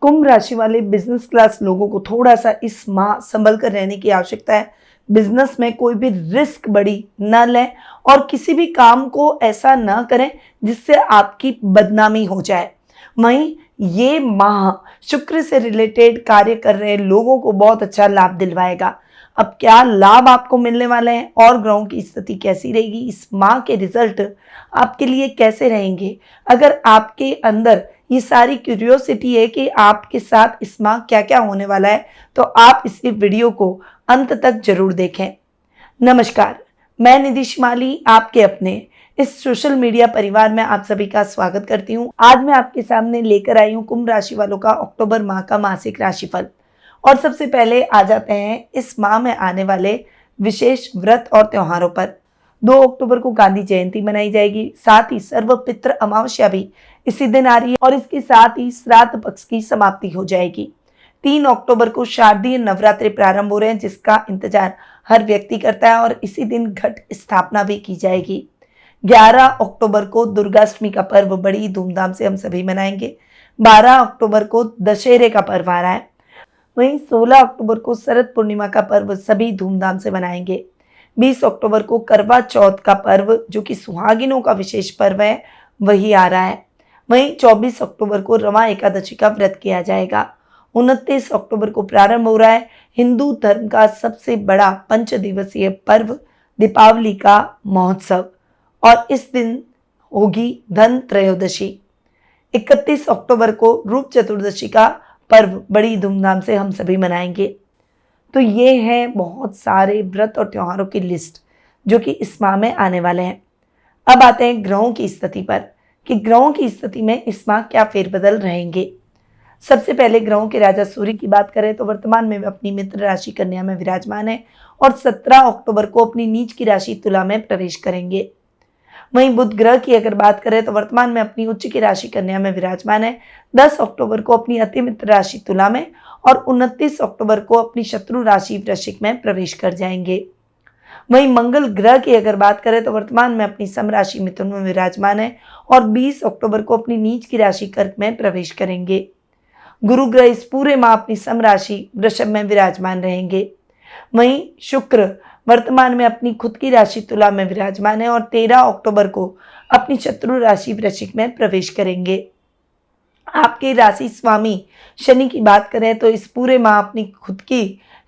कुंभ राशि वाले business class लोगों को थोड़ा सा इस माह संभल कर रहने की आवश्यकता है। बिजनेस में कोई भी रिस्क बड़ी न लें और किसी भी काम को ऐसा न करें जिससे आपकी बदनामी हो जाए। वहीं ये माह शुक्र से रिलेटेड कार्य कर रहे लोगों को बहुत अच्छा लाभ दिलवाएगा। अब क्या लाभ आपको मिलने वाले हैं और ग्रहों की स्थिति कैसी रहेगी, इस माह के रिजल्ट आपके लिए कैसे रहेंगे, अगर आपके अंदर ये सारी क्यूरियोसिटी है कि आपके साथ इस माह क्या क्या होने वाला है, तो आप इस वीडियो को अंत तक जरूर देखें। नमस्कार, मैं निधि शिमाली आपके अपने इस सोशल मीडिया परिवार में आप सभी का स्वागत करती हूँ। आज मैं आपके सामने लेकर आई हूँ कुंभ राशि वालों का अक्टूबर माह का मासिक राशिफल। और सबसे पहले आ जाते हैं इस माह में आने वाले विशेष व्रत और त्योहारों पर। 2 अक्टूबर को गांधी जयंती मनाई जाएगी, साथ ही सर्वपितृ अमावस्या भी इसी दिन आ रही है और इसके साथ ही श्राद्ध पक्ष की समाप्ति हो जाएगी। 3 अक्टूबर को शारदीय नवरात्रि प्रारंभ हो रहे हैं, जिसका इंतजार हर व्यक्ति करता है और इसी दिन घट स्थापना भी की जाएगी। 11 अक्टूबर को दुर्गाष्टमी का पर्व बड़ी धूमधाम से हम सभी मनाएंगे। 12 अक्टूबर को दशहरे का पर्व आ रहा है। वहीं 16 अक्टूबर को शरद पूर्णिमा का पर्व सभी धूमधाम से मनाएंगे। 20 अक्टूबर को करवा चौथ का पर्व, जो कि सुहागिनों का विशेष पर्व है, वही आ रहा है। वहीं 24 अक्टूबर को रमा एकादशी का व्रत किया जाएगा। 29 अक्टूबर को प्रारंभ हो रहा है हिंदू धर्म का सबसे बड़ा 5 दिवसीय पर्व दीपावली का महोत्सव, और इस दिन होगी धन त्रयोदशी। 31 अक्टूबर को रूप चतुर्दशी का पर्व बड़ी धूमधाम से हम सभी मनाएंगे। तो ये है बहुत सारे व्रत और त्योहारों की लिस्ट जो कि इस माह में आने वाले हैं। अब आते हैं ग्रहों की स्थिति पर कि ग्रहों की स्थिति में इस माह क्या फेरबदल रहेंगे। सबसे पहले ग्रहों के राजा सूर्य की बात करें तो वर्तमान में वे अपनी मित्र राशि कन्या में विराजमान है और 17 अक्टूबर को अपनी नीच की राशि तुला में प्रवेश करेंगे। वहीं बुध ग्रह की अगर बात करें तो वर्तमान में अपनी उच्च की राशि कन्या में विराजमान है। 10 अक्टूबर को अपनी अति मित्र राशि तुला में और 29 अक्टूबर को अपनी शत्रु राशि वृश्चिक में प्रवेश कर जाएंगे। वहीं मंगल ग्रह की अगर बात करें तो वर्तमान में अपनी सम राशि मिथुन में विराजमान है और 20 अक्टूबर को अपनी नीच की राशि कर्क में प्रवेश करेंगे। गुरु ग्रह इस पूरे माह अपनी सम राशि वृषभ में विराजमान रहेंगे। वहीं शुक्र वर्तमान में अपनी खुद की राशि तुला में विराजमान है और 13 अक्टूबर को अपनी शत्रु राशि वृश्चिक में प्रवेश करेंगे। आपके राशि स्वामी शनि की बात करें तो इस पूरे माह अपनी खुद की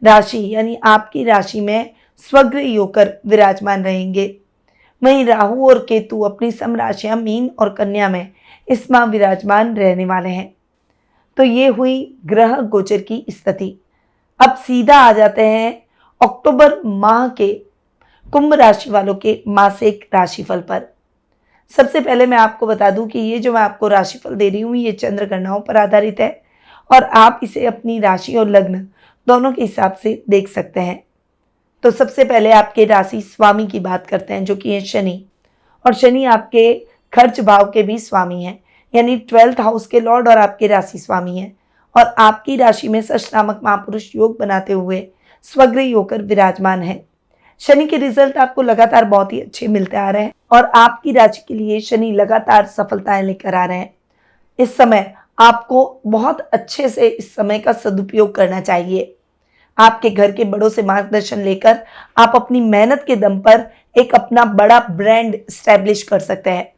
राशि यानी आपकी राशि में स्वगृही होकर विराजमान रहेंगे। वहीं राहु और केतु अपनी सम राशियां मीन और कन्या में इस माह विराजमान रहने वाले हैं। तो ये हुई ग्रह गोचर की स्थिति। अब सीधा आ जाते हैं अक्टूबर माह के कुंभ राशि वालों के मासिक राशिफल पर। सबसे पहले मैं आपको बता दूं कि ये जो मैं आपको राशिफल दे रही हूँ ये चंद्र गणनाओं पर आधारित है और आप इसे अपनी राशि और लग्न दोनों के हिसाब से देख सकते हैं। तो सबसे पहले आपके राशि स्वामी की बात करते हैं जो कि है शनि, और शनि आपके खर्च भाव के भी स्वामी हैं, यानी 12th हाउस के लॉर्ड और आपके राशि स्वामी हैं और आपकी राशि में शश नामक महापुरुष योग बनाते हुए स्वगृही होकर विराजमान है। शनि के रिजल्ट आपको लगातार बहुत ही अच्छे मिलते आ रहे हैं और आपकी राशि के लिए शनि लगातार सफलताएं लेकर आ रहे हैं। इस समय आपको बहुत अच्छे से इस समय का सदुपयोग करना चाहिए। आपके घर के बड़ों से मार्गदर्शन लेकर आप अपनी मेहनत के दम पर एक अपना बड़ा ब्रांड स्टैब्लिश कर सकते हैं।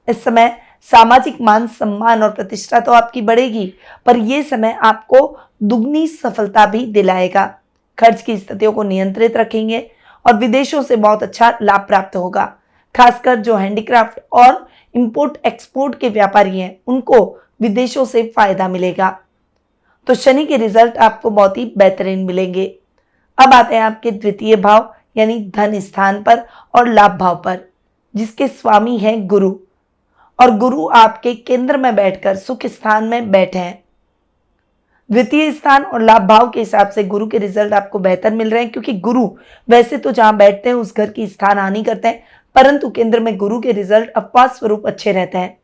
इस समय सामाजिक मान सम्मान और प्रतिष्ठा तो आपकी बढ़ेगी, पर यह समय आपको दुगनी सफलता भी दिलाएगा। खर्च की स्थितियों को नियंत्रित रखेंगे और विदेशों से बहुत अच्छा लाभ प्राप्त होगा। खासकर जो हैंडीक्राफ्ट और इंपोर्ट एक्सपोर्ट के व्यापारी हैं उनको विदेशों से फायदा मिलेगा। तो शनि के रिजल्ट आपको बहुत ही बेहतरीन मिलेंगे। अब आते हैं आपके द्वितीय भाव यानी धन स्थान पर और लाभ भाव पर, जिसके स्वामी हैं गुरु, और गुरु आपके केंद्र में बैठकर सुख स्थान में बैठे हैं। द्वितीय स्थान और लाभ भाव के हिसाब से गुरु के रिजल्ट आपको बेहतर मिल रहे हैं, क्योंकि गुरु वैसे तो जहां बैठते हैं उस घर की स्थान हानि करते हैं, परंतु केंद्र में गुरु के रिजल्ट अपवाद स्वरूप अच्छे रहते हैं।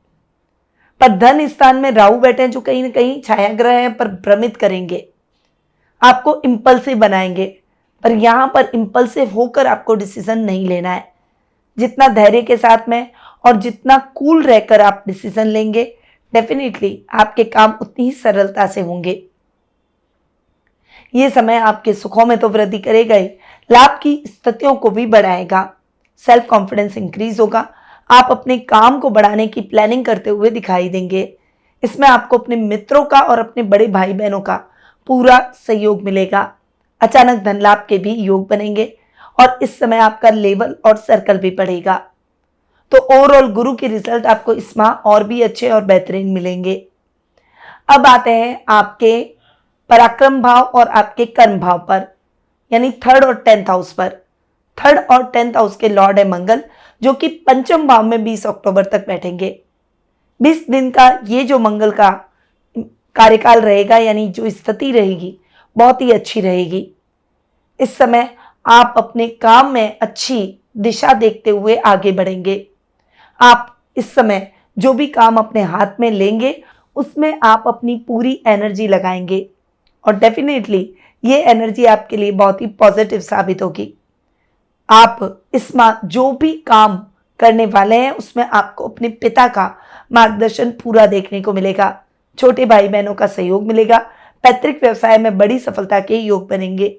पर धन स्थान में राहु बैठे हैं जो कहीं ना कहीं छाया ग्रह है, पर भ्रमित करेंगे, आपको इंपल्सिव बनाएंगे। पर यहां पर इंपल्सिव होकर आपको डिसीजन नहीं लेना है। जितना धैर्य के साथ में और जितना कूल रहकर आप डिसीजन लेंगे, डेफिनेटली आपके काम उतनी ही सरलता से होंगे। ये समय आपके सुखों में तो वृद्धि करेगा ही, लाभ की स्थितियों को भी बढ़ाएगा। सेल्फ कॉन्फिडेंस इंक्रीज होगा। आप अपने काम को बढ़ाने की प्लानिंग करते हुए दिखाई देंगे। इसमें आपको अपने मित्रों का और अपने बड़े भाई बहनों का पूरा सहयोग मिलेगा। अचानक धन लाभ के भी योग बनेंगे और इस समय आपका लेवल और सर्कल भी बढ़ेगा। तो ओवरऑल गुरु के रिजल्ट आपको इस माह और भी अच्छे और बेहतरीन मिलेंगे। अब आते हैं आपके पराक्रम भाव और आपके कर्म भाव पर, यानी थर्ड और 10th हाउस पर। थर्ड और 10th हाउस के लॉर्ड है मंगल, जो कि पंचम भाव में 20 अक्टूबर तक बैठेंगे। 20 दिन का ये जो मंगल का कार्यकाल रहेगा, यानी जो स्थिति रहेगी, बहुत ही अच्छी रहेगी। इस समय आप अपने काम में अच्छी दिशा देखते हुए आगे बढ़ेंगे। आप इस समय जो भी काम अपने हाथ में लेंगे उसमें आप अपनी पूरी एनर्जी लगाएंगे और डेफिनेटली ये एनर्जी आपके लिए बहुत ही पॉजिटिव साबित होगी। आप इस माह जो भी काम करने वाले हैं उसमें आपको अपने पिता का मार्गदर्शन पूरा देखने को मिलेगा। छोटे भाई बहनों का सहयोग मिलेगा। पैतृक व्यवसाय में बड़ी सफलता के योग बनेंगे।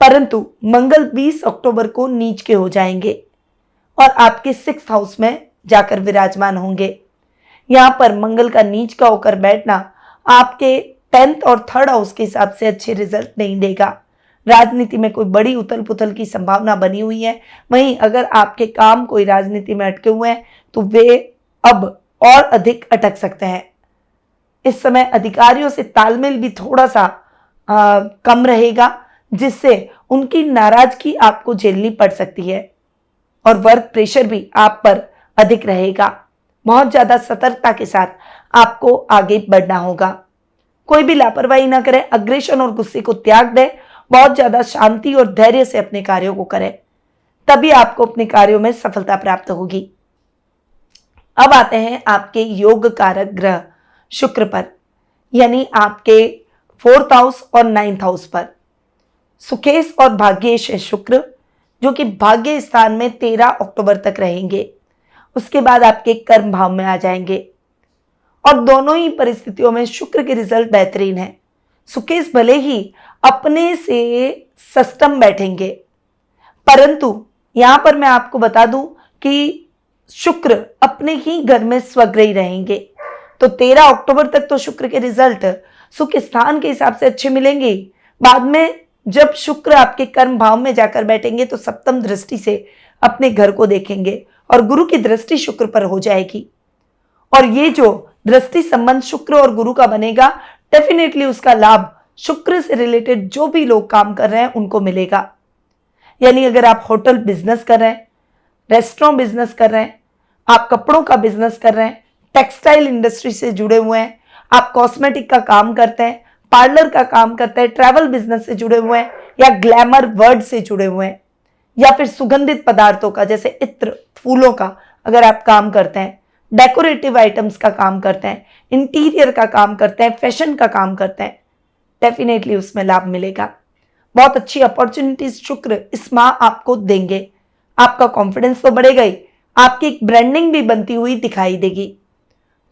परंतु मंगल 20 अक्टूबर को नीच के हो जाएंगे और आपके 6th हाउस में जाकर विराजमान होंगे। यहां पर मंगल का नीच का होकर बैठना आपके 10th और 3rd हाउस के हिसाब से अच्छे रिजल्ट नहीं देगा। राजनीति में कोई बड़ी उथल पुथल की संभावना बनी हुई है। वहीं अगर आपके काम कोई राजनीति में अटके हुए हैं तो वे अब और अधिक अटक सकते हैं। इस समय अधिकारियों से तालमेल भी थोड़ा सा कम रहेगा, जिससे उनकी नाराजगी आपको झेलनी पड़ सकती है और वर्क प्रेशर भी आप पर अधिक रहेगा। बहुत ज्यादा सतर्कता के साथ आपको आगे बढ़ना होगा। कोई भी लापरवाही ना करें, अग्रेशन और गुस्से को त्याग दें। बहुत ज्यादा शांति और धैर्य से अपने कार्यों को करें, तभी आपको अपने कार्यों में सफलता प्राप्त होगी। अब आते हैं आपके योग कारक ग्रह शुक्र पर, यानी आपके 4th हाउस और 9th हाउस पर। सुकेश और भाग्येश है शुक्र, जो कि भाग्य स्थान में 13 अक्टूबर तक रहेंगे। उसके बाद आपके कर्म भाव में आ जाएंगे और दोनों ही परिस्थितियों में शुक्र के रिजल्ट बेहतरीन है। सुकेश भले ही अपने से सष्टम बैठेंगे, परंतु यहां पर मैं आपको बता दूं कि शुक्र अपने ही घर में स्वग्रही रहेंगे। तो 13 अक्टूबर तक तो शुक्र के रिजल्ट सुख स्थान के हिसाब से अच्छे मिलेंगे। बाद में जब शुक्र आपके कर्म भाव में जाकर बैठेंगे तो सप्तम दृष्टि से अपने घर को देखेंगे और गुरु की दृष्टि शुक्र पर हो जाएगी। और ये जो दृष्टि संबंध शुक्र और गुरु का बनेगा, डेफिनेटली उसका लाभ शुक्र से रिलेटेड जो भी लोग काम कर रहे हैं उनको मिलेगा। यानी अगर आप होटल बिजनेस कर रहे हैं, रेस्टोरेंट बिजनेस कर रहे हैं, आप कपड़ों का बिजनेस कर रहे हैं, टेक्सटाइल इंडस्ट्री से जुड़े हुए हैं, आप कॉस्मेटिक का काम करते हैं, पार्लर का काम करते हैं, ट्रैवल बिजनेस से जुड़े हुए हैं, या ग्लैमर वर्ड से जुड़े हुए हैं, या फिर सुगंधित पदार्थों का जैसे इत्र, फूलों का अगर आप काम करते हैं, डेकोरेटिव आइटम्स का काम करते हैं, इंटीरियर का काम करते हैं, फैशन का काम करते हैं, डेफिनेटली उसमें लाभ मिलेगा। बहुत अच्छी अपॉर्चुनिटीज शुक्र इस माह आपको देंगे। आपका कॉन्फिडेंस तो बढ़ेगा ही, आपकी एक ब्रांडिंग भी बनती हुई दिखाई देगी।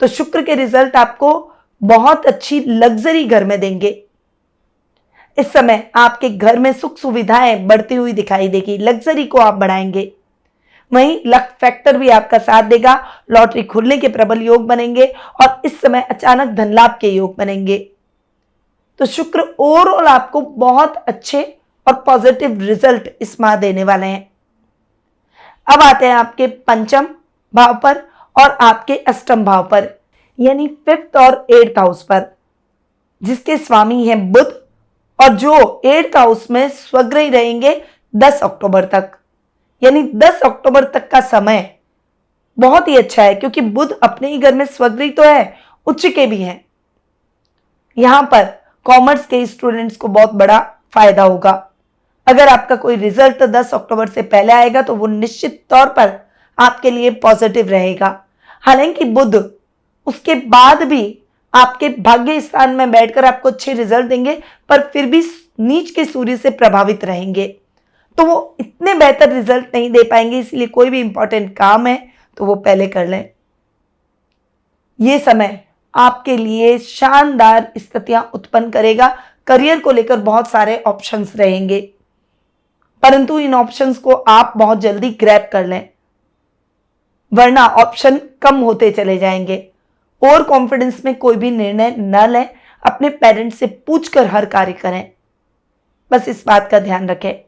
तो शुक्र के रिजल्ट आपको बहुत अच्छी लग्जरी घर में देंगे। इस समय आपके घर में सुख सुविधाएं बढ़ती हुई दिखाई देगी, लग्जरी को आप बढ़ाएंगे। वहीं लक फैक्टर भी आपका साथ देगा। लॉटरी खुलने के प्रबल योग बनेंगे और इस समय अचानक धन लाभ के योग बनेंगे। तो शुक्र ओवरऑल आपको बहुत अच्छे और पॉजिटिव रिजल्ट इस माह देने वाले हैं। अब आते हैं आपके पंचम भाव पर और आपके अष्टम भाव पर, यानी 5th और 8th हाउस पर, जिसके स्वामी हैं बुध और जो 8th हाउस में स्वग्रही रहेंगे 10 अक्टूबर तक। यानी 10 अक्टूबर तक का समय बहुत ही अच्छा है, क्योंकि बुध अपने ही घर में स्वग्रही तो है, उच्च के भी हैं। यहां पर कॉमर्स के स्टूडेंट्स को बहुत बड़ा फायदा होगा। अगर आपका कोई रिजल्ट 10 अक्टूबर से पहले आएगा तो वो निश्चित तौर पर आपके लिए पॉजिटिव रहेगा। हालांकि बुध उसके बाद भी आपके भाग्य स्थान में बैठकर आपको अच्छे रिजल्ट देंगे, पर फिर भी नीच के सूर्य से प्रभावित रहेंगे, तो वो इतने बेहतर रिजल्ट नहीं दे पाएंगे। इसलिए कोई भी इंपॉर्टेंट काम है तो वो पहले कर लें। ये समय आपके लिए शानदार स्थितियां उत्पन्न करेगा। करियर को लेकर बहुत सारे ऑप्शंस रहेंगे, परंतु इन ऑप्शंस को आप बहुत जल्दी ग्रैब कर लें, वरना ऑप्शन कम होते चले जाएंगे। ओवर कॉन्फिडेंस में कोई भी निर्णय न लें, अपने पेरेंट्स से पूछकर हर कार्य करें, बस इस बात का ध्यान रखें।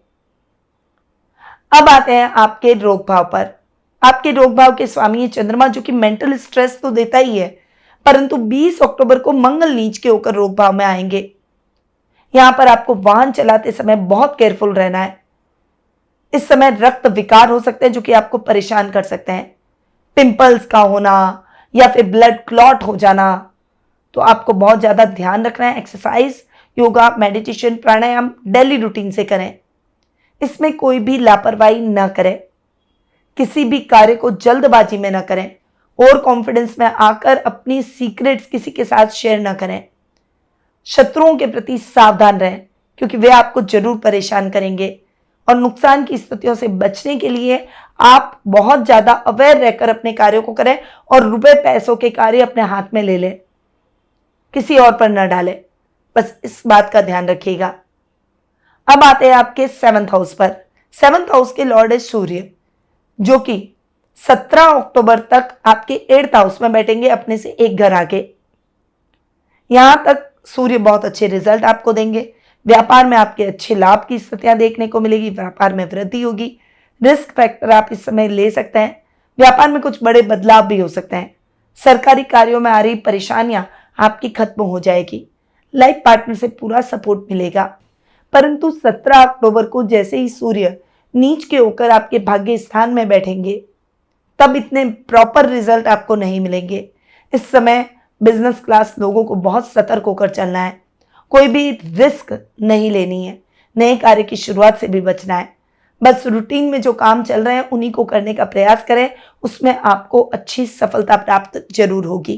अब आते हैं आपके रोग भाव पर। आपके रोग भाव के स्वामी है चंद्रमा, जो कि मेंटल स्ट्रेस तो देता ही है, परंतु 20 अक्टूबर को मंगल नीच के होकर रोग भाव में आएंगे। यहां पर आपको वाहन चलाते समय बहुत केयरफुल रहना है। इस समय रक्त विकार हो सकते हैं जो कि आपको परेशान कर सकते हैं। पिंपल्स का होना या फिर ब्लड क्लॉट हो जाना, तो आपको बहुत ज्यादा ध्यान रखना है। एक्सरसाइज, योगा, मेडिटेशन, प्राणायाम डेली रूटीन से करें। इसमें कोई भी लापरवाही न करें, किसी भी कार्य को जल्दबाजी में न करें, और कॉन्फिडेंस में आकर अपनी सीक्रेट्स किसी के साथ शेयर न करें। शत्रुओं के प्रति सावधान रहें, क्योंकि वे आपको जरूर परेशान करेंगे, और नुकसान की स्थितियों से बचने के लिए आप बहुत ज्यादा अवेयर रहकर अपने कार्यों को करें, और रुपए पैसों के कार्य अपने हाथ में ले लें, किसी और पर न डालें, बस इस बात का ध्यान रखिएगा। अब आते हैं आपके 7th हाउस पर। 7th हाउस के लॉर्ड है सूर्य, जो कि 17 अक्टूबर तक आपके 8th हाउस में बैठेंगे, अपने से एक घर आके। यहां तक सूर्य बहुत अच्छे रिजल्ट आपको देंगे। व्यापार में आपके अच्छे लाभ की स्थितियां देखने को मिलेगी, व्यापार में वृद्धि होगी। रिस्क फैक्टर आप इस समय ले सकते हैं। व्यापार में कुछ बड़े बदलाव भी हो सकते हैं। सरकारी कार्यों में आ रही परेशानियां आपकी खत्म हो जाएगी। लाइफ पार्टनर से पूरा सपोर्ट मिलेगा। परंतु 17 अक्टूबर को जैसे ही सूर्य नीच के होकर आपके भाग्य स्थान में बैठेंगे, तब इतने प्रॉपर रिजल्ट आपको नहीं मिलेंगे। इस समय बिजनेस क्लास लोगों को बहुत सतर्क होकर चलना है। कोई भी रिस्क नहीं लेनी है। नए कार्य की शुरुआत से भी बचना है। बस रूटीन में जो काम चल रहे हैं उन्हीं को करने का प्रयास करें, उसमें आपको अच्छी सफलता प्राप्त जरूर होगी।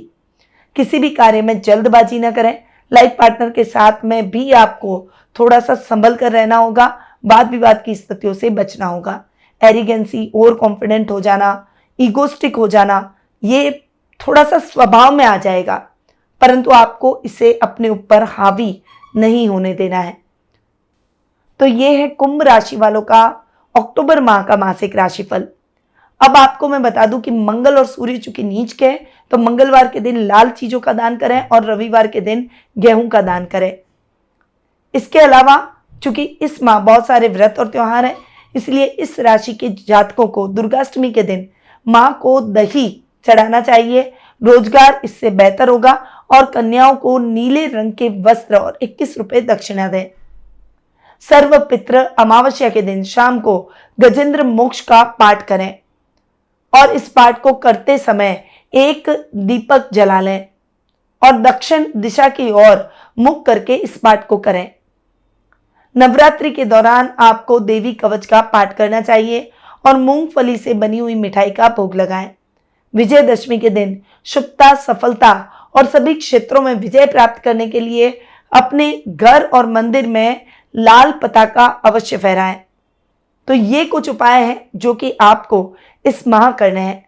किसी भी कार्य में जल्दबाजी न करें। लाइफ पार्टनर के साथ में भी आपको थोड़ा सा संभल कर रहना होगा। वाद विवाद की स्थितियों से बचना होगा। एरिगेंसी, ओवर कॉन्फिडेंट हो जाना, ईगोस्टिक हो जाना, ये थोड़ा सा स्वभाव में आ जाएगा, परंतु आपको इसे अपने ऊपर हावी नहीं होने देना है। तो ये है कुंभ राशि वालों का अक्टूबर माह का मासिक राशिफल। अब आपको मैं बता दूं कि मंगल और सूर्य चूंकि नीच के हैं, तो मंगलवार के दिन लाल चीजों का दान करें और रविवार के दिन गेहूं का दान करें। इसके अलावा चूंकि इस माह बहुत सारे व्रत और त्योहार हैं, इसलिए इस राशि के जातकों को दुर्गाष्टमी के दिन मां को दही चढ़ाना चाहिए। रोजगार इससे बेहतर होगा, और कन्याओं को नीले रंग के वस्त्र और 21 रुपए दक्षिणा दें। सर्व पितृ अमावस्या के दिन शाम को गजेंद्र मोक्ष का पाठ करें, और इस पाठ को करते समय एक दीपक जला लें और दक्षिण दिशा की ओर मुख करके इस पाठ को करें। नवरात्रि के दौरान आपको देवी कवच का पाठ करना चाहिए और मूंगफली से बनी हुई मिठाई का भोग लगाएं। विजयदशमी के दिन शुभता, सफलता और सभी क्षेत्रों में विजय प्राप्त करने के लिए अपने घर और मंदिर में लाल पताका अवश्य फहराएं। तो ये कुछ उपाय हैं जो कि आपको इस माह करने हैं।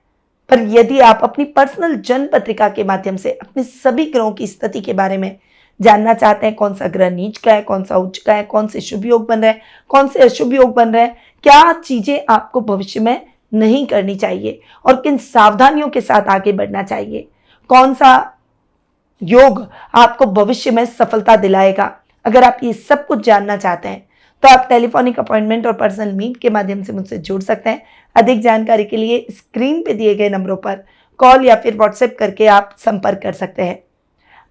पर यदि आप अपनी पर्सनल जन्म पत्रिका के माध्यम से अपने सभी ग्रहों की स्थिति के बारे में जानना चाहते हैं, कौन सा ग्रह नीच का है, कौन सा उच्च का है, कौन से शुभ योग बन रहे हैं, कौन से अशुभ योग बन रहे हैं, क्या चीजें आपको भविष्य में नहीं करनी चाहिए और किन सावधानियों के साथ आगे बढ़ना चाहिए, कौन सा योग आपको भविष्य में सफलता दिलाएगा, अगर आप ये सब कुछ जानना चाहते हैं तो आप टेलीफोनिक अपॉइंटमेंट और पर्सनल मीट के माध्यम से मुझसे जुड़ सकते हैं। अधिक जानकारी के लिए स्क्रीन पे दिए गए नंबरों पर कॉल या फिर व्हाट्सएप करके आप संपर्क कर सकते हैं।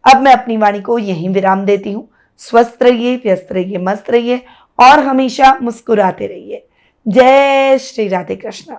अब मैं अपनी वाणी को यहीं विराम देती हूँ। स्वस्थ रहिए, व्यस्त रहिए, मस्त रहिए और हमेशा मुस्कुराते रहिए। जय श्री राधे कृष्ण।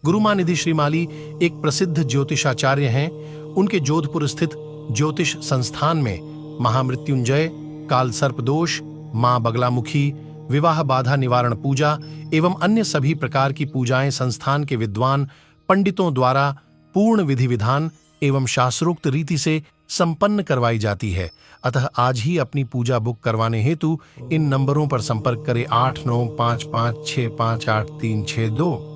गुरुमानिधि श्रीमाली एक प्रसिद्ध ज्योतिषाचार्य हैं। उनके जोधपुर स्थित ज्योतिष संस्थान में महामृत्युंजय, काल सर्प दोष, मां बगलामुखी, विवाह बाधा निवारण पूजा एवं अन्य सभी प्रकार की पूजाएं संस्थान के विद्वान पंडितों द्वारा पूर्ण विधि विधान एवं शास्त्रोक्त रीति से संपन्न करवाई जाती है। अतः आज ही अपनी पूजा बुक करवाने हेतु इन नंबरों पर संपर्क करें 8955658362।